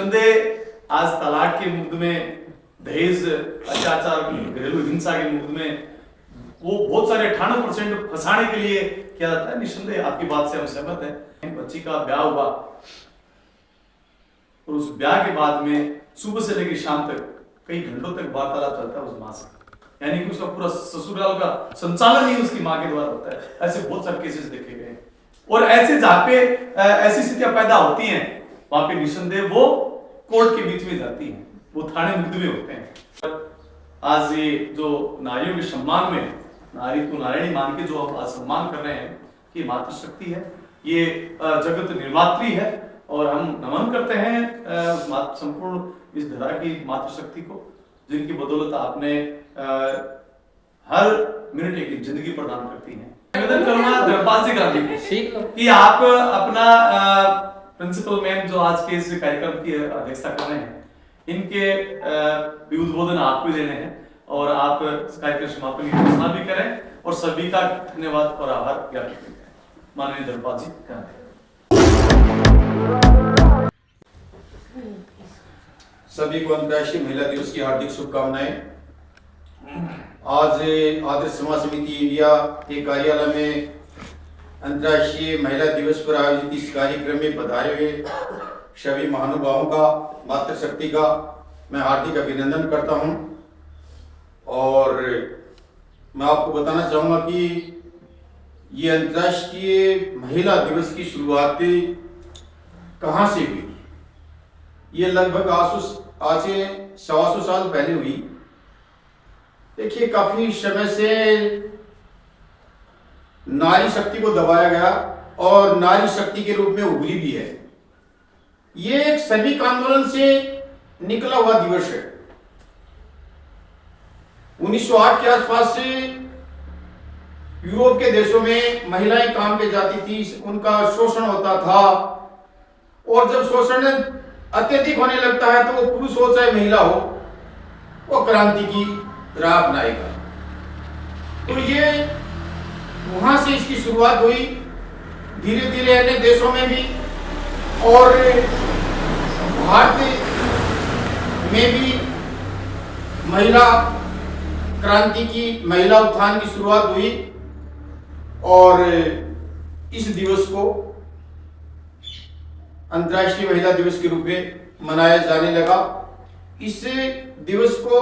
निसंदेह आज तलाक के मुकदमे, दहेज, अत्याचार, घरेलू हिंसा के मुकदमे वो बहुत सारे 98% फंसाने के लिए क्या जाता है। निसंदेह आपकी बात से हम सहमत हैं। बच्ची का ब्याह हुआ और उस ब्याह के बाद में सुबह से लेकर शाम तक कई घंटों तक वार्तालाप चलता है उस माँ से, यानी कि उसका पूरा ससुराल का संचालन ही उसकी माँ के द्वारा होता है। ऐसे बहुत सारे केसेस देखे गए और ऐसे जहाँ पे ऐसी स्थितियां पैदा होती हैं वहां पे निसंदेह वो कोर्ट के बीच में जाती हैं, वो थाने मुकदमे होते हैं। आज ये जो नारियों के सम्मान में नारी को नारायणी मान के जो आप सम्मान कर रहे हैं कि मातृशक्ति है, ये जगत निर्मात्री है और हम नमन करते हैं संपूर्ण इस धरा की मातृशक्ति को, जिनकी बदौलत आपने हर मिनट एक जिंदगी प्रदान करती हैं। निवेदन करूंगा धर्मपाल जी गांधी को कि आप अपना प्रिंसिपल मैम जो आज के इस कार्यक्रम की अध्यक्षता कर रहे हैं, इनके उद्बोधन आपको देने हैं और आप इस कार्यक्रम समापन की घोषणा भी करें और सभी का धन्यवाद और आभार ज्ञापित करें। माननीय धर्मपाल जी गांधी। सभी को अंतर्राष्ट्रीय महिला दिवस की हार्दिक शुभकामनाएं। आज आदर्श समाज समिति इंडिया के कार्यालय में अंतर्राष्ट्रीय महिला दिवस पर आयोजित इस कार्यक्रम में पधारे हुए सभी महानुभावों का, मातृशक्ति का मैं हार्दिक अभिनंदन करता हूं। और मैं आपको बताना चाहूँगा कि ये अंतर्राष्ट्रीय महिला दिवस की शुरुआत कहाँ से हुई। ये लगभग आज से 125 साल पहले हुई। देखिए, काफी समय से नारी शक्ति को दबाया गया और नारी शक्ति के रूप में उभरी भी है। ये एक सैनिक आंदोलन से निकला हुआ दिवस है। 1908 के आसपास से यूरोप के देशों में महिलाएं काम पे जाती थी, उनका शोषण होता था और जब शोषण अत्यधिक होने लगता है तो वो पुरुष हो चाहे महिला हो, वो क्रांति की राह अपनाएगा। तो ये वहां से इसकी शुरुआत हुई, धीरे धीरे अन्य देशों में भी और भारत में भी महिला क्रांति की, महिला उत्थान की शुरुआत हुई और इस दिवस को अंतर्राष्ट्रीय महिला दिवस के रूप में मनाया जाने लगा। इस दिवस को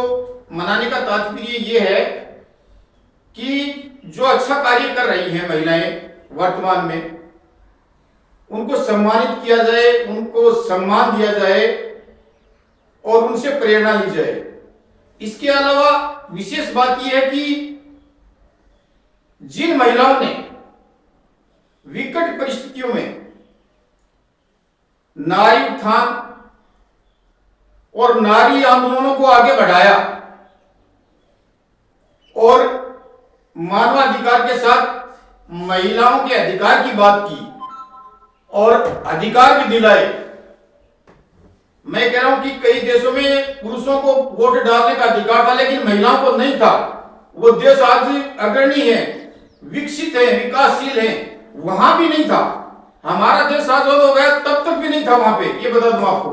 मनाने का तात्पर्य ये है कि जो अच्छा कार्य कर रही हैं महिलाएं वर्तमान में, उनको सम्मानित किया जाए, उनको सम्मान दिया जाए और उनसे प्रेरणा ली जाए। इसके अलावा विशेष बात यह है कि जिन महिलाओं ने विकट परिस्थितियों में नारी उत्थान और नारी आंदोलनों को आगे बढ़ाया और मानवाधिकार के साथ महिलाओं के अधिकार की बात की और अधिकार भी दिलाए। मैं कह रहा हूं कि कई देशों में पुरुषों को वोट डालने का अधिकार था लेकिन महिलाओं को नहीं था। वो देश आज अग्रणी है, विकसित है, विकासशील है, वहां भी नहीं था। हमारा देश आजाद हो गया तब तक भी नहीं था वहां पे, ये बता दूं आपको।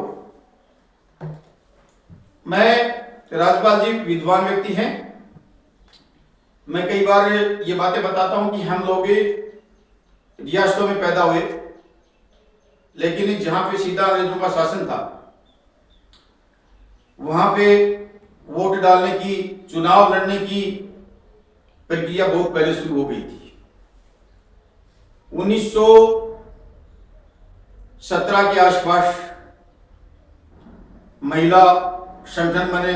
मैं राजपाल जी विद्वान व्यक्ति हैं, मैं कई बार ये बातें बताता हूं कि हम लोग रियासतों में पैदा हुए लेकिन जहां पे सीधा अंग्रेजों का शासन था वहां पे वोट डालने की, चुनाव लड़ने की प्रक्रिया बहुत पहले शुरू हो गई थी। 1917 के आसपास महिला संगठन बने।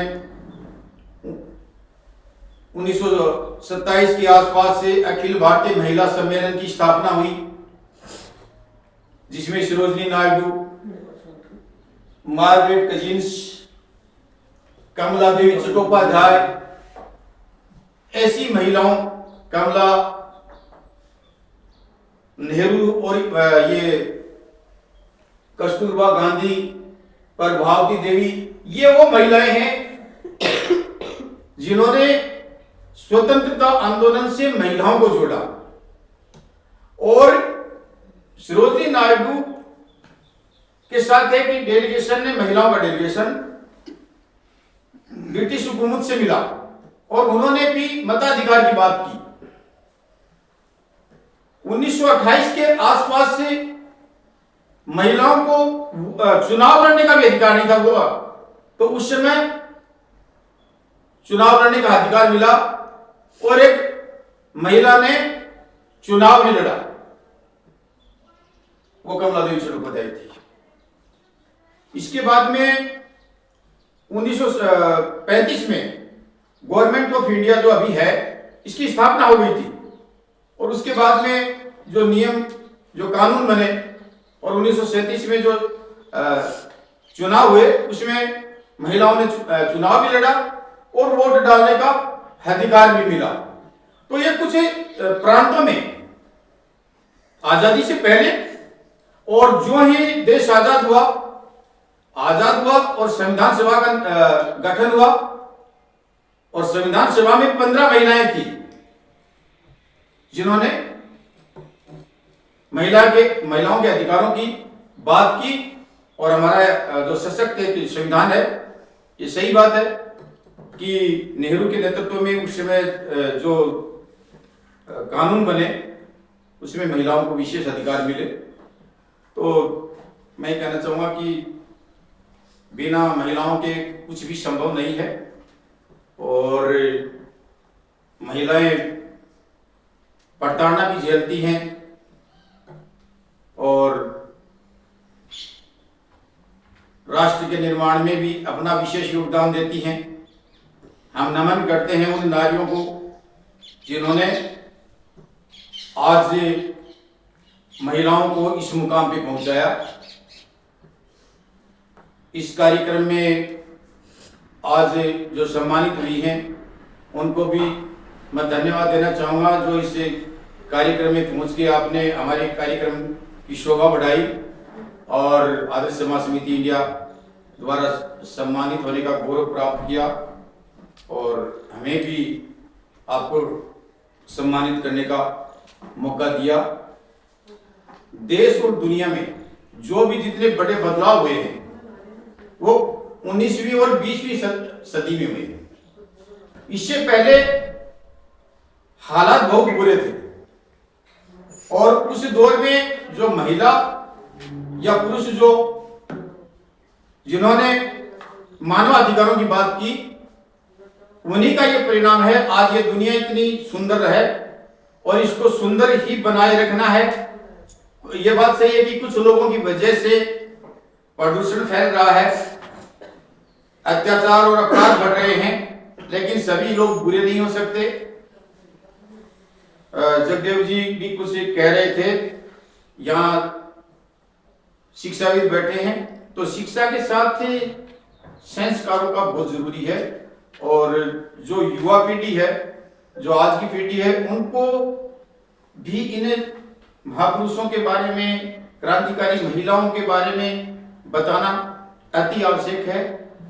1927 के आसपास से अखिल भारतीय महिला सम्मेलन की स्थापना हुई जिसमें सरोजिनी नायडू, मार्गरेट कजिन्स, कमला देवी चट्टोपाध्याय, ऐसी महिलाओं, कमला नेहरू और ये कस्तूरबा गांधी, प्रभावती देवी, ये वो महिलाएं हैं जिन्होंने स्वतंत्रता आंदोलन से महिलाओं को जोड़ा। और सरोजिनी नायडू के साथ है कि डेलीगेशन ने, महिलाओं का डेलीगेशन ब्रिटिश हुकूमत से मिला और उन्होंने भी मताधिकार की बात की। 1928 के आसपास से महिलाओं को चुनाव लड़ने का भी अधिकार नहीं था हुआ, तो उस समय चुनाव लड़ने का अधिकार मिला और एक महिला ने चुनाव भी लड़ा, वो कमला देवी चट्टोपाध्याय थी। इसके बाद में 1935 में गवर्नमेंट ऑफ इंडिया जो अभी है, इसकी स्थापना हो गई थी और उसके बाद में जो नियम, जो कानून बने और 1937 में जो चुनाव हुए, उसमें महिलाओं ने चुनाव भी लड़ा और वोट डालने का अधिकार भी मिला। तो ये कुछ प्रांतों में आजादी से पहले और जो ही देश आजाद हुआ और संविधान सभा का गठन हुआ और संविधान सभा में 15 महिलाएं थी जिन्होंने महिलाओं के अधिकारों की बात की। और हमारा जो सशक्त एक संविधान है, ये सही बात है कि नेहरू के नेतृत्व में उस समय जो कानून बने उसमें महिलाओं को विशेष अधिकार मिले। तो मैं कहना चाहूंगा कि बिना महिलाओं के कुछ भी संभव नहीं है और महिलाएं प्रताड़ना भी झेलती हैं और राष्ट्र के निर्माण में भी अपना विशेष योगदान देती हैं। हम नमन करते हैं उन नारियों को जिन्होंने आज महिलाओं को इस मुकाम पे पहुंचाया। इस कार्यक्रम में आज जो सम्मानित हुई हैं उनको भी मैं धन्यवाद देना चाहूँगा, जो इस कार्यक्रम में पहुँच के आपने हमारे कार्यक्रम की शोभा बढ़ाई और आदर्श समाज समिति इंडिया द्वारा सम्मानित होने का गौरव प्राप्त किया और हमें भी आपको सम्मानित करने का मौका दिया। देश और दुनिया में जो भी जितने बड़े बदलाव हुए हैं वो 19वीं और 20वीं सदी में हुए हैं। इससे पहले हालात बहुत बुरे थे और उस दौर में जो महिला या पुरुष जो जिन्होंने मानवाधिकारों की बात की, उन्हीं का ये परिणाम है आज ये दुनिया इतनी सुंदर है और इसको सुंदर ही बनाए रखना है। ये बात सही है कि कुछ लोगों की वजह से प्रदूषण फैल रहा है, अत्याचार और अपराध बढ़ रहे हैं, लेकिन सभी लोग बुरे नहीं हो सकते। जगदेव जी भी कुछ कह रहे थे, यहाँ शिक्षाविद बैठे हैं, तो शिक्षा के साथ संस्कारों का बहुत जरूरी है और जो युवा पीढ़ी है, जो आज की पीढ़ी है, उनको भी इन महापुरुषों के बारे में, क्रांतिकारी महिलाओं के बारे में बताना अति आवश्यक है।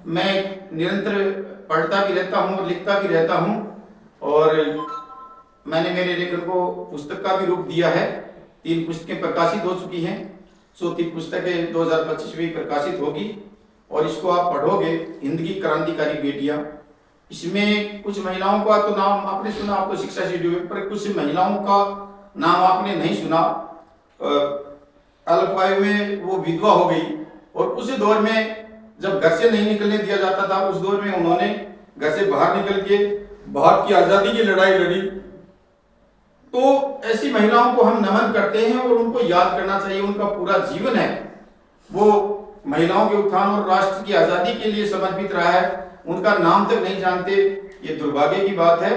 मैं निरंतर पढ़ता भी रहता हूँ और लिखता भी रहता हूँ और मैंने मेरे लेखन को पुस्तक का भी रूप दिया है। 3 पुस्तकें प्रकाशित हो चुकी हैं, चौथी पुस्तक 2025 में प्रकाशित होगी और इसको आप पढ़ोगे, हिंद की क्रांतिकारी बेटियां। इसमें कुछ महिलाओं का तो नाम आपने सुना, आपको शिक्षा से जुड़े, पर कुछ महिलाओं का नाम आपने नहीं सुना। अल्पायु में वो विधवा हो गई और उस दौर में जब घर से नहीं निकलने दिया जाता था, उस दौर में उन्होंने घर से बाहर निकल के भारत की आजादी की लड़ाई लड़ी। तो ऐसी महिलाओं को हम नमन करते हैं और उनको याद करना चाहिए। उनका पूरा जीवन है वो महिलाओं के उत्थान और राष्ट्र की आजादी के लिए समर्पित रहा है, उनका नाम तक नहीं जानते, ये दुर्भाग्य की बात है।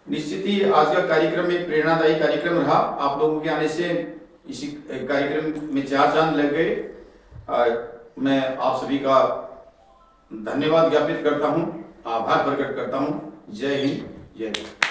निश्चित ही आज का कार्यक्रम एक प्रेरणादायी कार्यक्रम रहा। आप लोगों के आने से इसी कार्यक्रम में 4 चांद लग गए। मैं आप सभी का धन्यवाद ज्ञापित करता हूँ, आभार प्रकट करता हूँ। जय हिंद, जय भारत।